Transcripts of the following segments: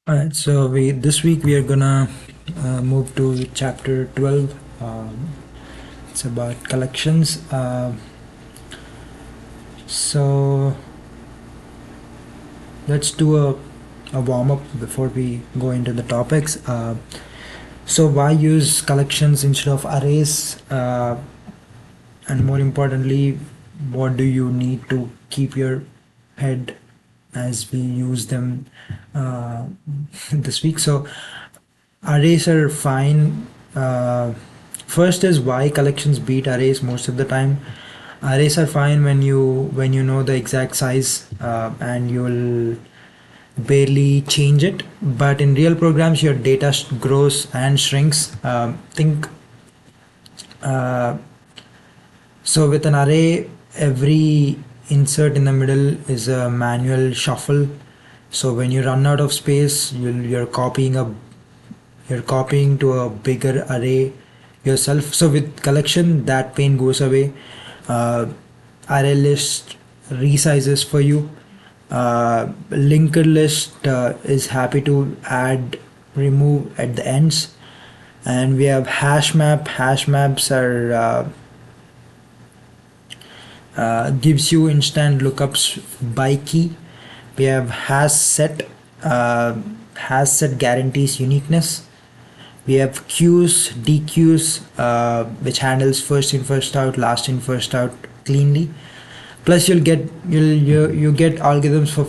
Alright, so this week we are gonna move to chapter 12. It's about collections. So let's do a warm-up before we go into the topics. So why use collections instead of arrays? And more importantly, what do you need to keep your head as we use them this week? So arrays are fine. First is why collections beat arrays most of the time. Arrays are fine when you know the exact size and you'll barely change it. But in real programs, your data grows and shrinks. So with an array, every insert in the middle is a manual shuffle. So when you run out of space, you're copying to a bigger array yourself. So with collection, that pain goes away. ArrayList resizes for you. LinkedList is happy to remove at the ends. And we have HashMap. HashMaps are gives you instant lookups by key. We have HashSet. HashSet guarantees uniqueness. We have queues, dequeues, which handles first in first out, last in first out cleanly. Plus you get algorithms for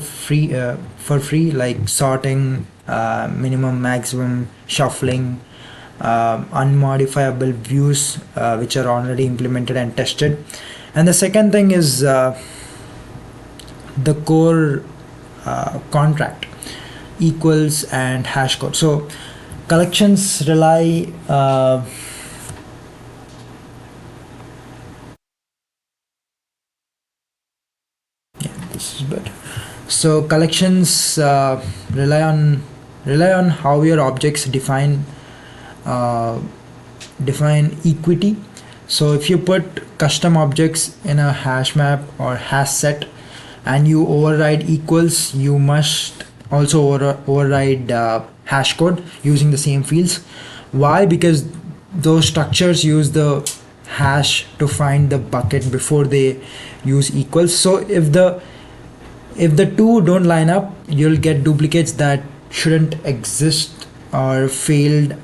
free like sorting, minimum, maximum, shuffling, unmodifiable views, which are already implemented and tested. And the second thing is the core contract equals and hashcode. So collections rely this is better. So collections rely on how your objects define equity. So if you put custom objects in a hash map or hash set and you override equals, you must also override hash code using the same fields. Why? Because those structures use the hash to find the bucket before they use equals. So if the two don't line up, you'll get duplicates that shouldn't exist or failed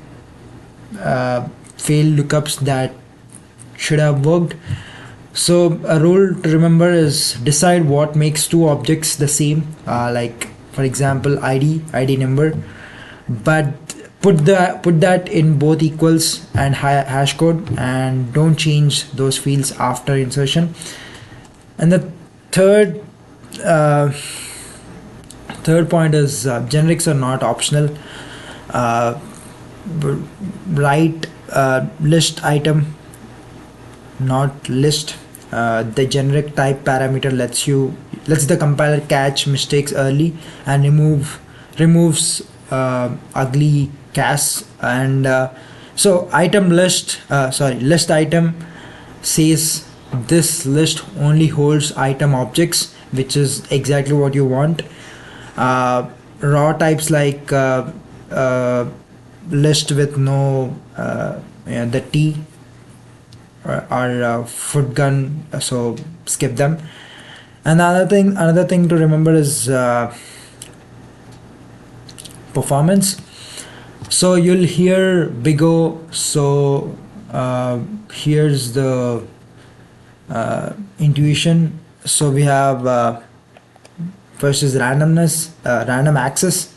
lookups that should have worked. So a rule to remember is decide what makes two objects the same, like for example ID number, but put that in both equals and hash code, and don't change those fields after insertion. And the third point is generics are not optional. Write list item, not list. The generic type parameter lets the compiler catch mistakes early and removes ugly casts. And so list item says this list only holds item objects, which is exactly what you want. Raw types like list with no the T are foot gun, so skip them. Another thing to remember is performance. So you'll hear big O. So here's the intuition. So we have first is randomness, random access.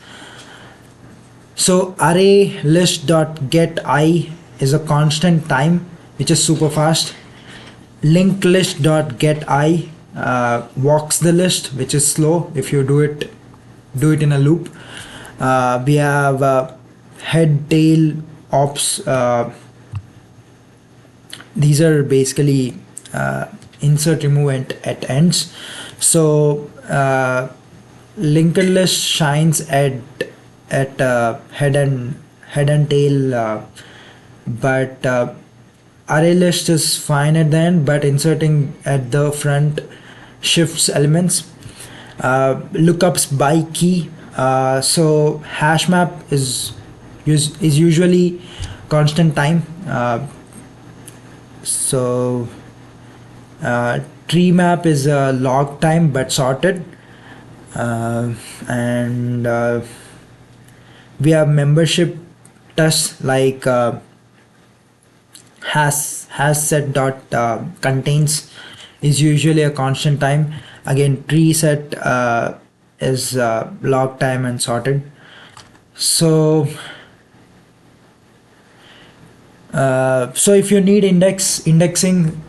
So ArrayList.getI is a constant time, which is super fast. LinkedList.getI walks the list, which is slow if you do it in a loop. We have head, tail, ops. These are basically insert, remove at ends. So LinkedList shines at head and tail, but ArrayList is fine at the end, but inserting at the front shifts elements. Lookups by key. So HashMap is usually constant time. So tree map is a log time but sorted, and we have membership tests like HashSet dot contains is usually a constant time. Again, tree set is log time and sorted. So so if you need indexing,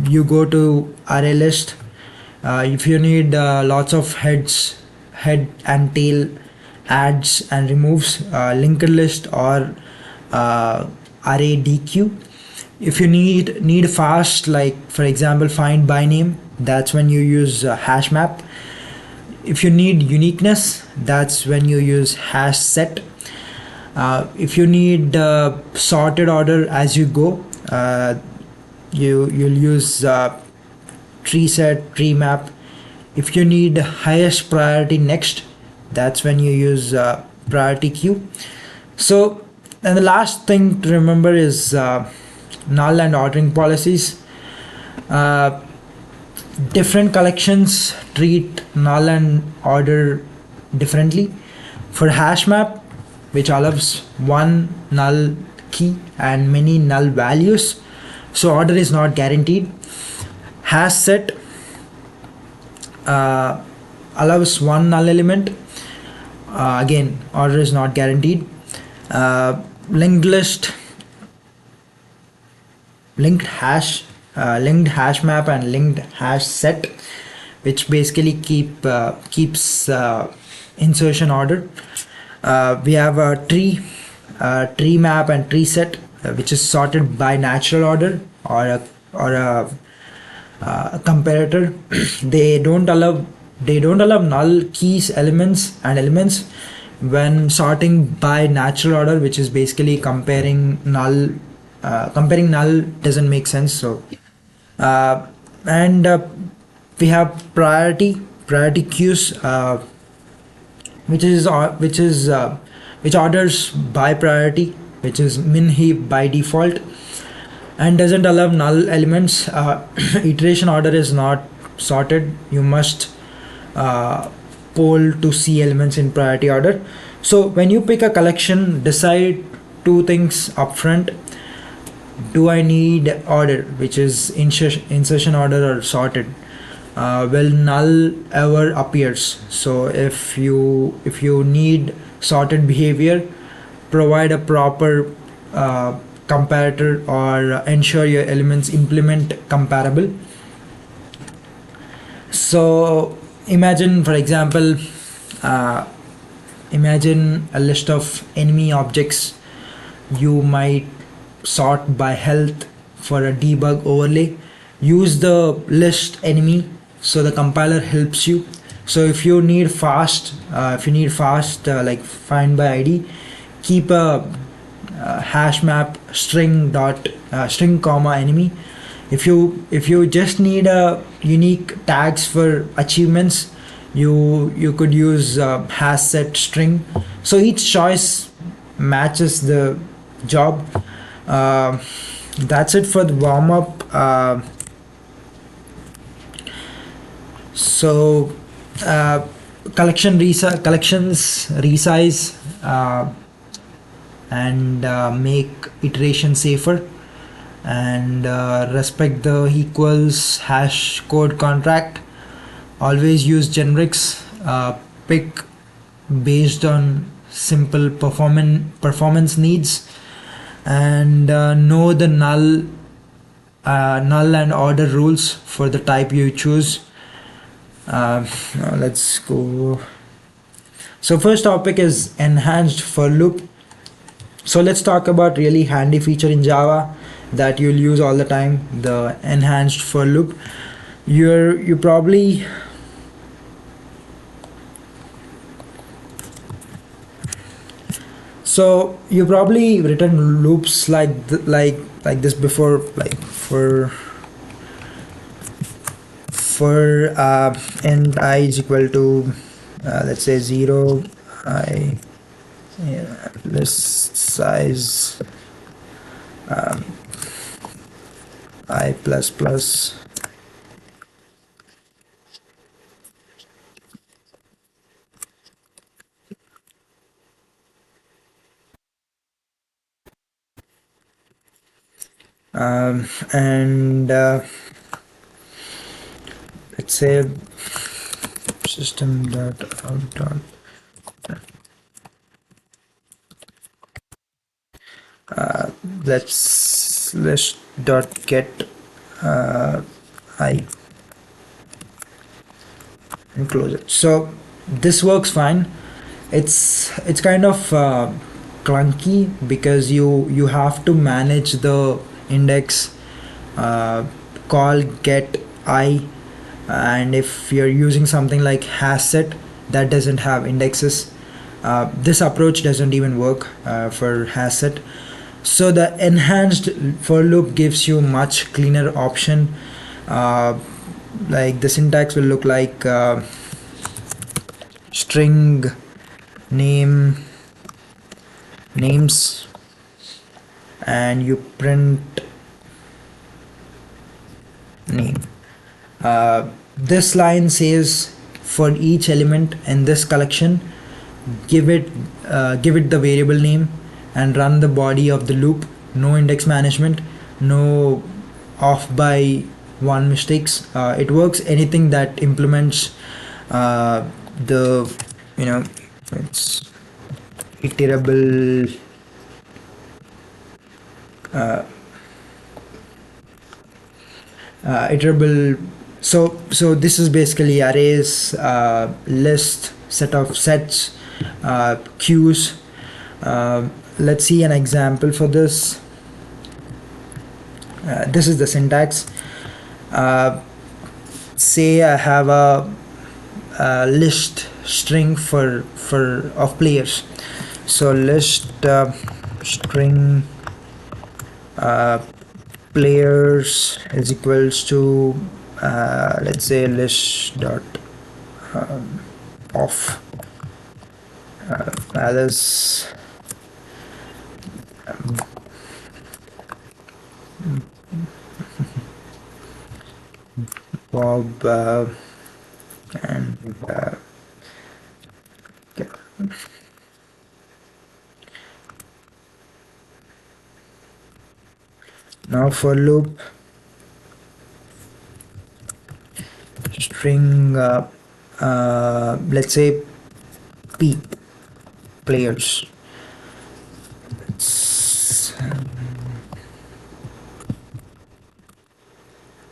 you go to ArrayList. If you need lots of head and tail adds and removes, LinkedList or ArrayDQ. If you need fast, like for example find by name, that's when you use HashMap. If you need uniqueness, that's when you use HashSet. If you need sorted order as you go, you'll use tree set, tree map. If you need highest priority next, that's when you use priority queue. So, and the last thing to remember is null and ordering policies. Different collections treat null and order differently. For HashMap, which allows one null key and many null values, so order is not guaranteed. HashSet allows one null element, again order is not guaranteed. LinkedList, linked HashMap and linked HashSet, which basically keeps insertion order. We have a tree map and tree set, which is sorted by natural order or a comparator. They don't allow null keys elements when sorting by natural order, which is basically comparing null. Comparing null doesn't make sense. So and we have priority queues, which orders by priority, which is min heap by default, and doesn't allow null elements. Iteration order is not sorted. You must poll to see elements in priority order. So when you pick a collection, decide two things upfront. Do I need order, which is insertion order or sorted? Will null ever appears? So if you need sorted behavior, provide a proper comparator or ensure your elements implement comparable. So imagine, for example, imagine a list of enemy objects. You might sort by health for a debug overlay. Use the list enemy so the compiler helps you. So if you need fast like find by id, keep a HashMap string comma enemy. If you just need a unique tags for achievements, you could use HashSet string. So each choice matches the job. That's it for the warm up. So collections resize and make iteration safer, and respect the equals hashCode contract. Always use generics. Pick based on simple performance needs, and know the null and order rules for the type you choose. Now let's go. So first topic is enhanced for loop. So let's talk about really handy feature in Java that you'll use all the time, the enhanced for loop. You probably written loops like this before, like for end I is equal to let's say 0 I, yeah, list size I plus plus, and let's say system dot out dot let's list dot get I and close it. So this works fine. It's kind of clunky because you have to manage the index, call get I, and if you're using something like HashSet that doesn't have indexes, this approach doesn't even work for HashSet. So the enhanced for loop gives you much cleaner option. Like the syntax will look like string names, and you print name. This line says for each element in this collection, give it the variable name and run the body of the loop. No index management, no off by one mistakes. It works anything that implements the it's iterable iterable. So this is basically arrays, list, set of sets, queues. Let's see an example for this. This is the syntax. Say I have a list string for of players. So list string players is equals to let's say list dot of Alice Bob and okay. Now for loop string let's say P players.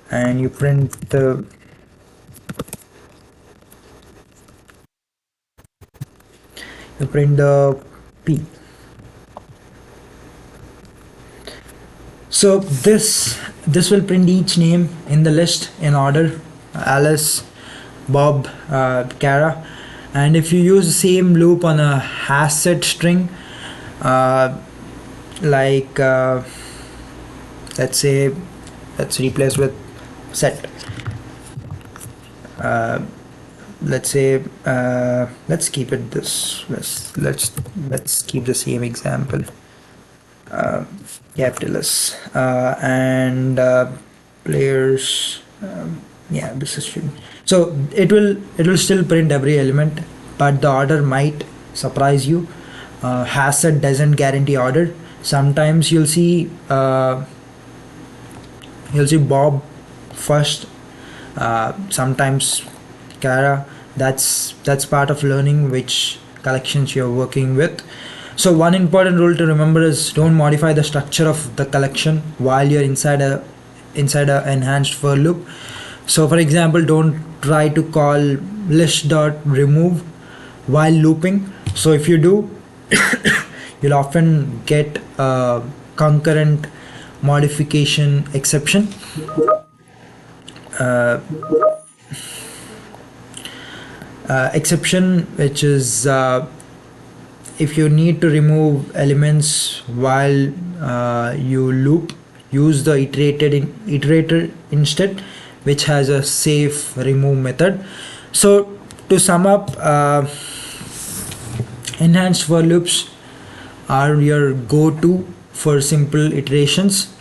And you print the P. So this will print each name in the list in order: Alice, Bob, Kara. And if you use the same loop on a HashSet string, like let's replace with set. Let's say let's keep it this. Let's keep the same example. Capitalist and players. Yeah, this is so it will still print every element, but the order might surprise you. HashSet doesn't guarantee order. Sometimes you'll see Bob first, sometimes Kara. That's part of learning which collections you're working with. So one important rule to remember is don't modify the structure of the collection while you're inside a enhanced for loop. So for example, don't try to call list.remove while looping. So if you do, you'll often get a concurrent modification exception. Exception, which is if you need to remove elements while you loop, use the iterator instead, which has a safe remove method. So to sum up, enhanced for loops are your go-to for simple iterations.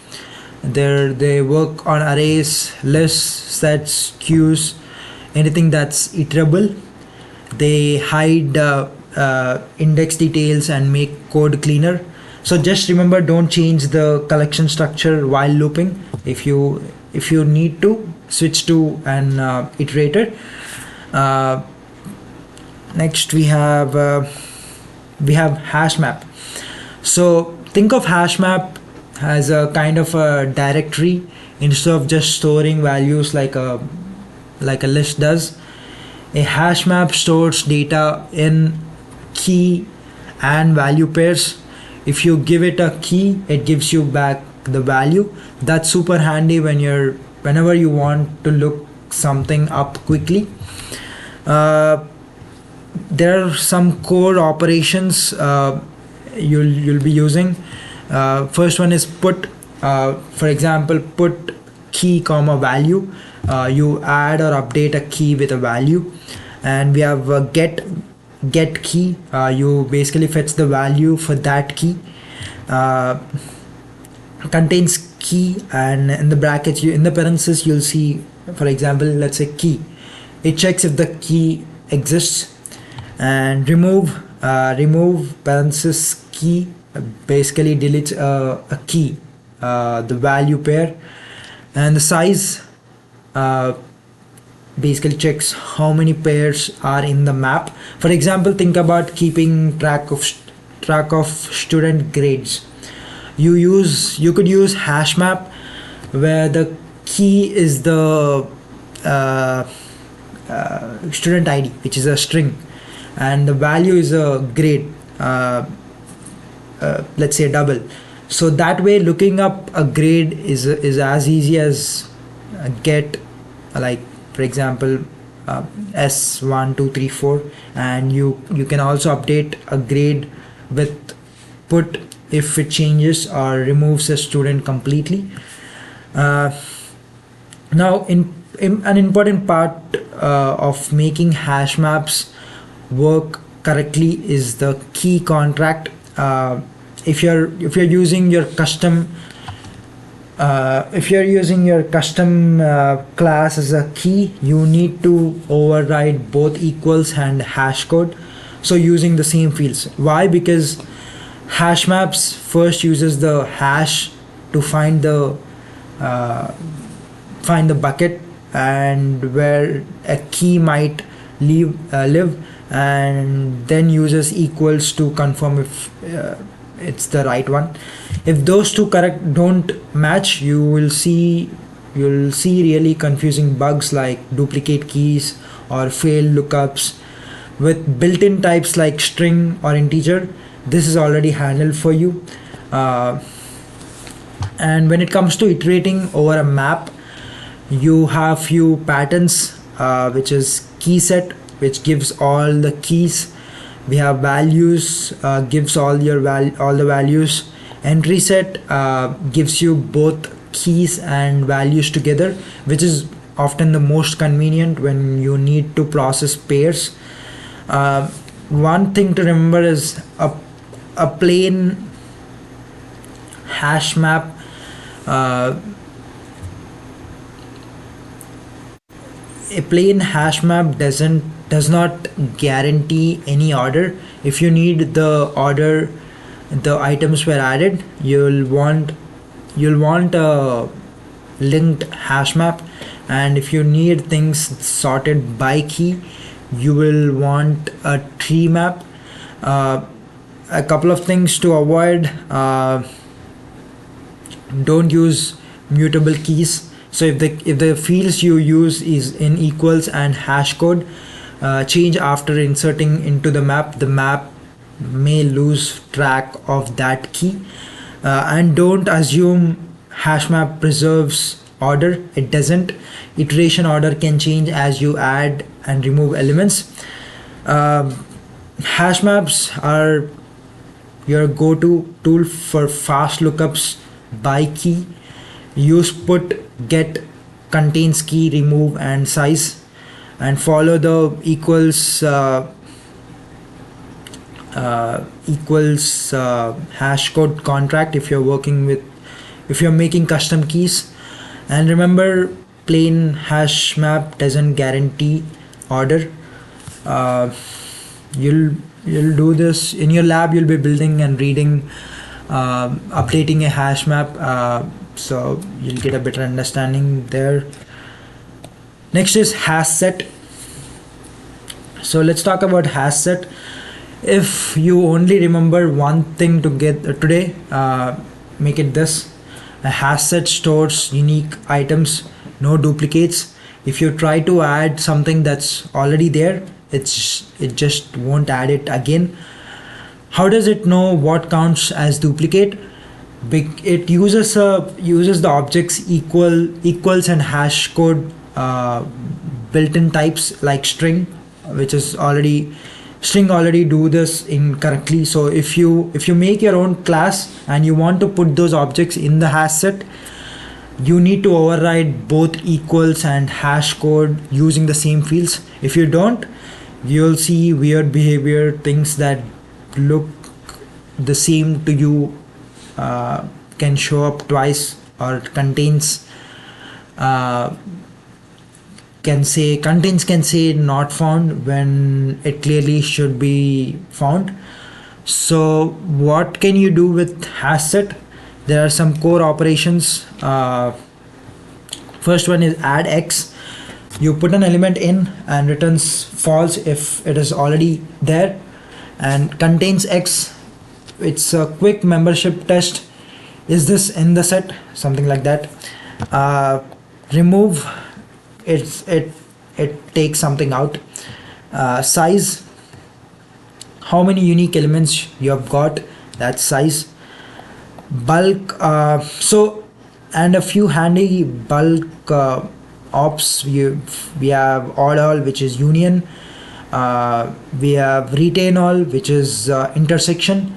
They work on arrays, lists, sets, queues, anything that's iterable. They hide index details and make code cleaner. So just remember, don't change the collection structure while looping. If you need to, switch to an iterator. Next we have HashMap. So think of HashMap as a kind of a directory instead of just storing values like a list does. A HashMap stores data in key and value pairs. If you give it a key, it gives you back the value. That's super handy whenever you want to look something up quickly. There are some core operations you'll be using. First one is put. For example, put key comma value. You add or update a key with a value. And we have get key. You basically fetch the value for that key. Contains key, and in the brackets, in the parentheses, you'll see, for example, let's say key. It checks if the key exists. And remove parenthesis key basically deletes a key, the value pair. And the size basically checks how many pairs are in the map. For example, think about keeping track of student grades. You could use HashMap, where the key is the student ID, which is a string, and the value is a grade, let's say double. So that way, looking up a grade is as easy as get, like, for example, S1 2 3 4, and you can also update a grade with put if it changes or removes a student completely. Now, in an important part of making hash maps work correctly is the key contract. If you're using your custom class as a key, you need to override both equals and hashCode, so using the same fields. Why? Because HashMaps first uses the hash to find the bucket and where a key might live, and then uses equals to confirm if it's the right one. If those two don't match, you'll see really confusing bugs like duplicate keys or failed lookups. With built-in types like string or integer, this is already handled for you. And when it comes to iterating over a map, you have few patterns, which is key set, which gives all the keys. We have values, gives all the values. Entry set gives you both keys and values together, which is often the most convenient when you need to process pairs. One thing to remember is a plain hash map does not guarantee any order. If you need the order the items were added, you'll want a linked hash map, and if you need things sorted by key, you will want a tree map. A couple of things to avoid: don't use mutable keys. So if the fields you use is in equals and hashCode, change after inserting into the map may lose track of that key. And don't assume hashmap preserves order. It doesn't. Iteration order can change as you add and remove elements. Hash maps are your go-to tool for fast lookups by key. Use put, get, contains key, remove, and size. and follow the equals hash code contract if you're making custom keys. And remember, plain hash map doesn't guarantee order. uh, you'll do this in your lab. You'll be building and reading, updating a hash map, so you'll get a better understanding there. Next is HashSet. So let's talk about HashSet. If you only remember one thing to get today, make it this: a HashSet stores unique items, no duplicates. If you try to add something that's already there, it just won't add it again. How does it know what counts as duplicate? It uses the objects equals and hash code built-in types like string, which is already do this incorrectly. So if you make your own class and you want to put those objects in the hash set, you need to override both equals and hash code using the same fields. If you don't, you'll see weird behavior, things that look the same to you can show up twice, or contains can say not found when it clearly should be found. So what can you do with HashSet? There are some core operations. First one is add x. You put an element in and returns false if it is already there, and contains x. It's a quick membership test. Is this in the set? Something like that. Remove, it takes something out. Size, how many unique elements you have got, that's size. Bulk, and a few handy bulk ops. We have all, which is union. We have retain all, which is intersection.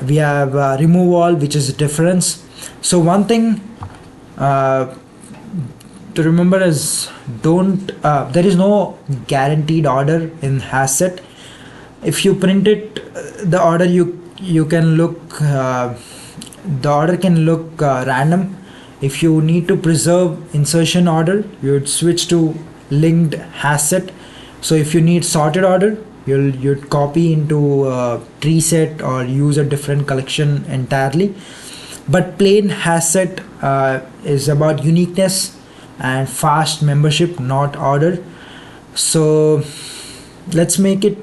We have remove all, which is difference. So one thing to remember is there is no guaranteed order in HashSet. If you print it, the order you can look the order can look random. If you need to preserve insertion order, you'd switch to linked HashSet. So if you need sorted order, you'd copy into tree set or use a different collection entirely. But plain HashSet is about uniqueness and fast membership, not order. So let's make it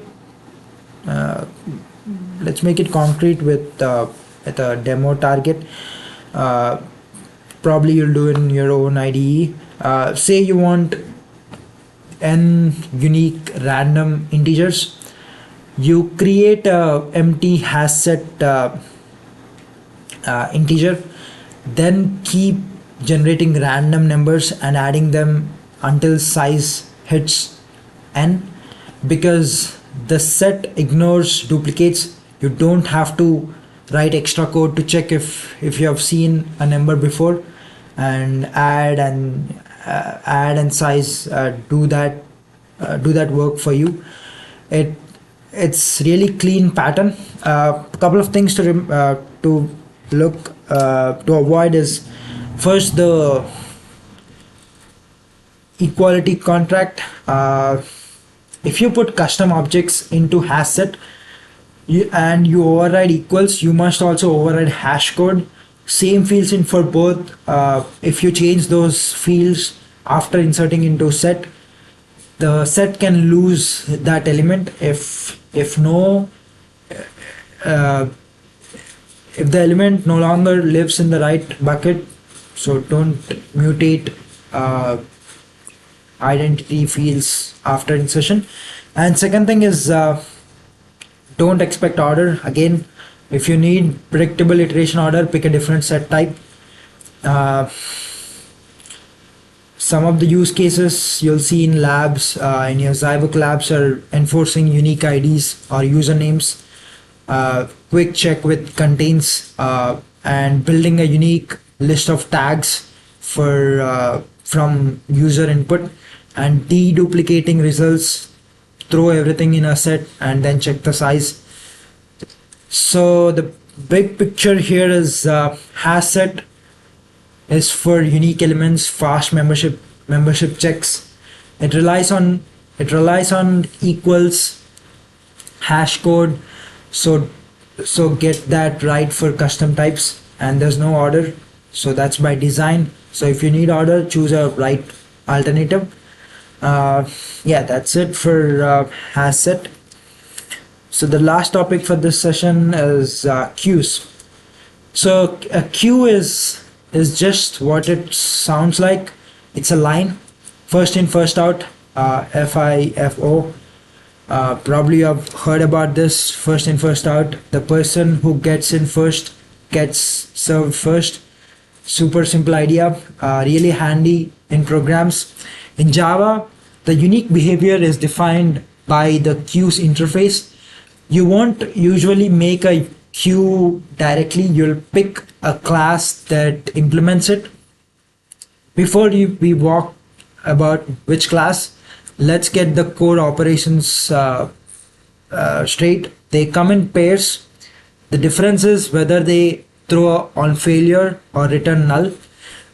concrete with a demo target. Probably you'll do in your own IDE. Say you want n unique random integers. You create a empty HashSet integer, then keep generating random numbers and adding them until size hits n. Because the set ignores duplicates, you don't have to write extra code to check if you have seen a number before, and add and size do that work for you. It's really clean pattern. Couple of things to avoid is, first, the equality contract. If you put custom objects into HashSet and you override equals, you must also override hash code. Same fields in for both. If you change those fields after inserting into set, the set can lose that element if the element no longer lives in the right bucket. So don't mutate identity fields after insertion. And second thing is, don't expect order. Again, if you need predictable iteration order, pick a different set type. Some of the use cases you'll see in labs, in your Zybook labs, are enforcing unique IDs or usernames, quick check with contains, and building a unique list of tags from user input. and deduplicating results, throw everything in a set and then check the size. So the big picture here is HashSet is for unique elements, fast membership checks. It relies on equals hashCode, so get that right for custom types, and there's no order, so that's by design. So if you need order, choose a right alternative. Yeah, that's it for HashSet. So the last topic for this session is queues. So a queue is just what it sounds like. It's a line, first in first out, FIFO. Probably you have heard about this, first in first out. The person who gets in first gets served first. Super simple idea, really handy in programs. In Java, the unique behavior is defined by the queues interface. You won't usually make a queue directly, you'll pick a class that implements it. Before we walk about which class, let's get the core operations straight. They come in pairs. The difference is whether they throw on failure or return null.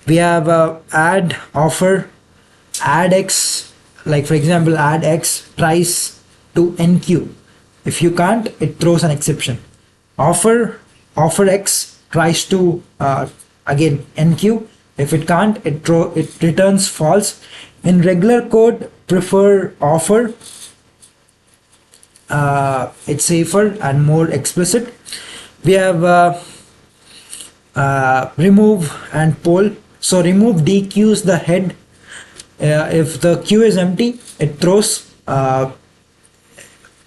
We have add, offer, add x, like for example add x tries to enqueue. If you can't, it throws an exception. Offer x tries to again enqueue. If it can't, it returns false. In regular code, prefer offer. It's safer and more explicit. We have remove and poll. So remove dequeues the head. If the queue is empty, it throws.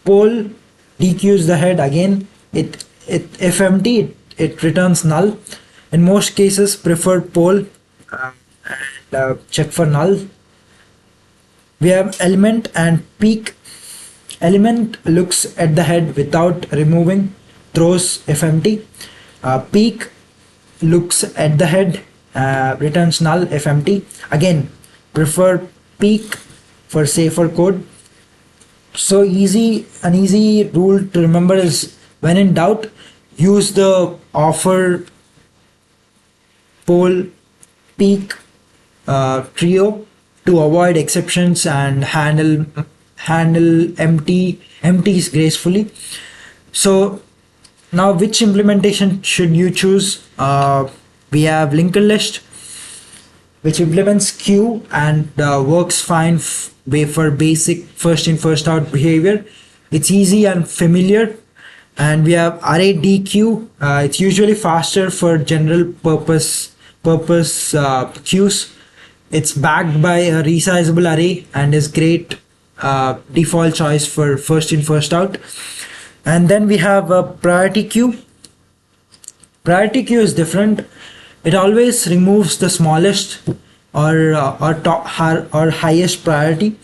Poll dequeues the head again. If empty, it returns null. In most cases, prefer poll and check for null. We have element and peak. Element looks at the head without removing, throws if empty. Peak looks at the head, returns null if empty. Again, prefer peak for safer code. So an easy rule to remember is, when in doubt, use the offer, poll, peak trio to avoid exceptions and handle empties gracefully. So now, which implementation should you choose? We have LinkedList, which implements queue and works fine for basic first in first out behavior. It's easy and familiar. And we have ArrayDQ. It's usually faster for general purpose queues. It's backed by a resizable array and is great default choice for first in first out. And then we have a priority queue. Priority queue is different. It always removes the smallest or highest priority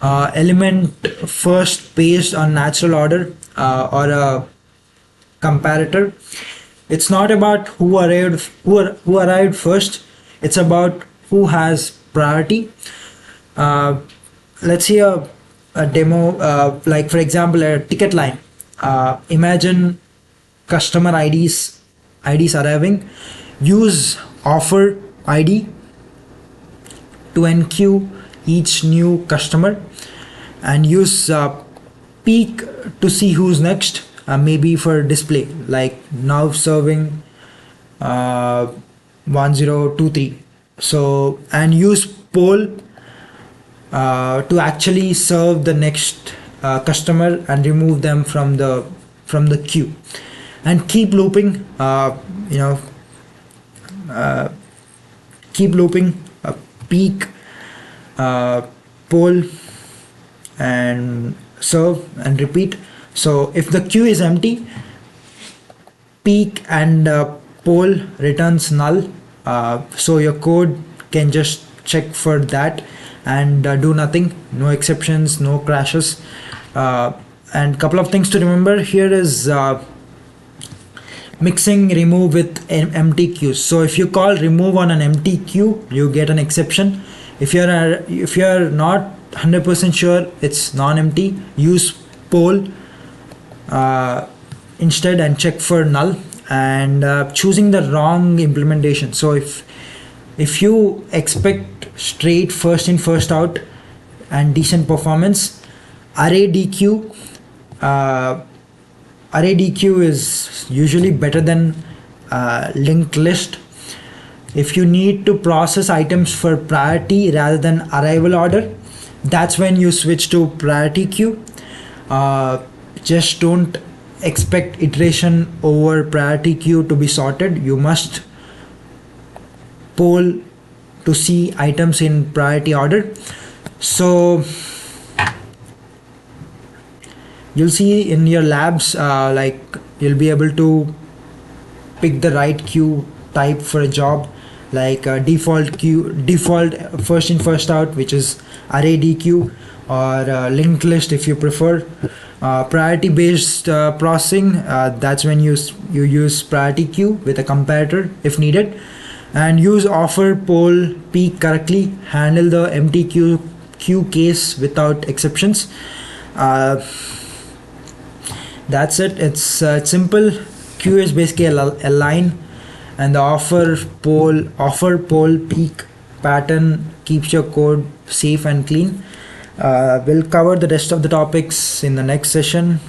element first based on natural order or a comparator. It's not about who arrived first. It's about who has priority. Let's see a demo, like for example a ticket line. Imagine customer IDs arriving. Use offer ID to enqueue each new customer, and use peek to see who's next, maybe for display, like now serving 1023. So, and use poll to actually serve the next customer and remove them from the queue, and keep looping. Keep looping. Peak, poll, and serve, and repeat. So if the queue is empty, peak and poll returns null. So your code can just check for that and do nothing. No exceptions, no crashes. And couple of things to remember here is mixing remove with empty queues. So if you call remove on an empty queue, you get an exception. If you're not 100% sure it's non-empty, use poll instead and check for null. And choosing the wrong implementation. So if you expect straight first in first out and decent performance, ArrayDQ is usually better than LinkedList. If you need to process items for priority rather than arrival order, that's when you switch to priority queue. Just don't expect iteration over priority queue to be sorted. You must poll to see items in priority order. So you'll see in your labs, like you'll be able to pick the right queue type for a job, like default first in first out, which is ArrayDQ, or linked list if you prefer. Priority based processing, that's when you use priority queue with a comparator if needed. And use offer, poll, peak correctly. Handle the empty queue case without exceptions. That's it. It's simple. Queue is basically a line, and the offer, poll, peak pattern keeps your code safe and clean. We'll cover the rest of the topics in the next session.